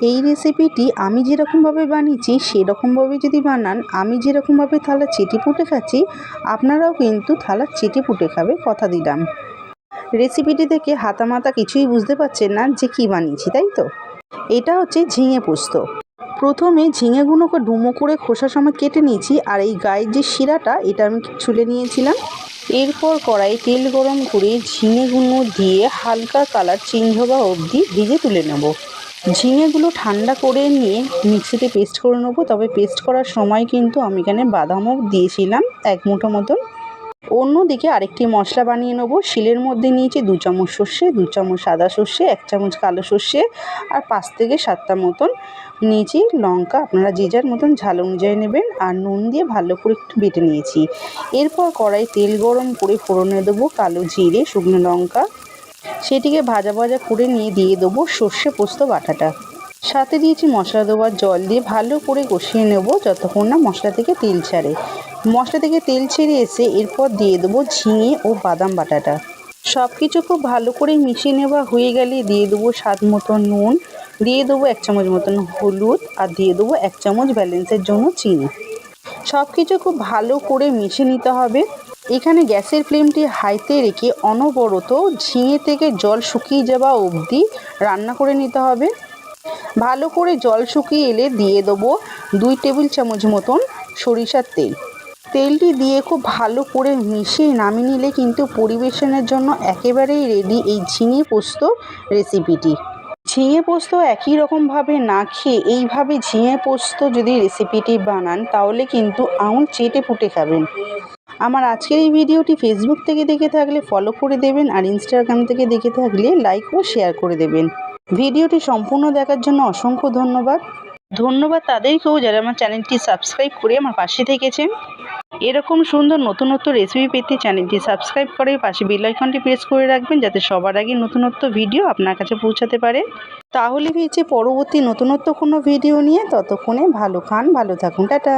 এই রেসিপিটি আমি যেরকমভাবে বানিয়েছি সেরকমভাবে যদি বানান, আমি যেরকমভাবে থালা চেটে পুটে খাচ্ছি আপনারাও কিন্তু থালা চেটে পুটে খাবে, কথা দিলাম। রেসিপিটি দেখে হাতামাতা কিছুই বুঝতে পারছেন না যে কি বানিয়েছি, তাই তো? এটা হচ্ছে ঝিঙে পোস্ত। প্রথমে ঝিঙেগুলোকে ডুমো করে খোসা সমেত কেটে নিয়েছি, আর এই গায়ের যে শিরাটা এটা আমি ছুলে নিয়েছিলাম। এরপর কড়াই তেল গরম করে ঝিঙেগুলো দিয়ে হালকা কালার চেঞ্জ হওয়া অবধি ভেজে তুলে নেব। ঝিঙেগুলো ঠান্ডা করে নিয়ে মিক্সিতে পেস্ট করে নেবো। তবে পেস্ট করার সময় কিন্তু আমি এখানে বাদামও দিয়েছিলাম 1 মুঠো মতন। অন্যদিকে আরেকটি মশলা বানিয়ে নেবো। শিলের মধ্যে নিয়েছি 2 চামচ সর্ষে, 2 চামচ সাদা সর্ষে, 1 চামচ কালো সর্ষে আর 5 থেকে 7টা মতন নিয়েছি লঙ্কা। আপনারা যে যার মতন ঝাল অনুযায়ী নেবেন। আর নুন দিয়ে ভালো করে একটু বেটে নিয়েছি। এরপর কড়াই তেল গরম করে ফোড়নে দেবো কালো জিরে, শুকনো লঙ্কা। সেটিকে ভাজা ভাজা করে নিয়ে দিয়ে দেবো সর্ষে পোস্ত বাটাটা। সাথে দিয়েছি মশলা দেওয়ার জল দিয়ে ভালো করে কষিয়ে নেব যতক্ষণ না মশলা থেকে তেল ছাড়ে। মশলা থেকে তেল ছেড়ে এসে এরপর দিয়ে দেবো ঝিঙে ও বাদাম বাটাটা। সব কিছু খুব ভালো করে মিশিয়ে নেওয়া হয়ে গেলে দিয়ে দেবো স্বাদ মতো নুন, দিয়ে দেবো 1 চামচ মতন হলুদ আর দিয়ে দেবো 1 চামচ ব্যালেন্সের জন্য চিনি। সব কিছু খুব ভালো করে মিশিয়ে নিতে হবে। এখানে গ্যাসের ফ্লেমটি হাইতে রেখে অনবরত ঝিঙে থেকে জল শুকিয়ে যাওয়া অবধি রান্না করে নিতে হবে। ভালো করে জল শুকিয়ে এলে দিয়ে দেবো 2 টেবিল চামচ মতন সরিষার তেল। তেলটি দিয়ে খুব ভালো করে মিশিয়ে নামিয়ে নিলে কিন্তু পরিবেশনের জন্য একেবারেই রেডি এই ঝিঙে পোস্ত রেসিপিটি। ঝিঙে পোস্ত একই রকমভাবে না খেয়ে এইভাবে ঝিঙে পোস্ত যদি রেসিপিটি বানান তাহলে কিন্তু আঙুল চেটে পুটে খাবেন। আমার আজকের এই ভিডিওটি ফেসবুক থেকে দেখে থাকলে ফলো করে দেবেন, আর ইনস্টাগ্রাম থেকে দেখে থাকলে লাইক ও শেয়ার করে দেবেন। ভিডিওটি সম্পূর্ণ দেখার জন্য অসংখ্য ধন্যবাদ। ধন্যবাদ তাদেরকেও যারা আমার চ্যানেলটি সাবস্ক্রাইব করে আমার পাশে থেকেছেন। এরকম সুন্দর নতুনত্ব রেসিপি পেতে চ্যানেলটি সাবস্ক্রাইব করে পাশে বেল আইকনটি প্রেস করে রাখবেন যাতে সবার আগে নতুনত্ব ভিডিও আপনার কাছে পৌঁছাতে পারে। তাহলে ফিরছে পরবর্তী নতুনত্ব কোনো ভিডিও নিয়ে। ততক্ষণে ভালো খান, ভালো থাকুন, টাটা।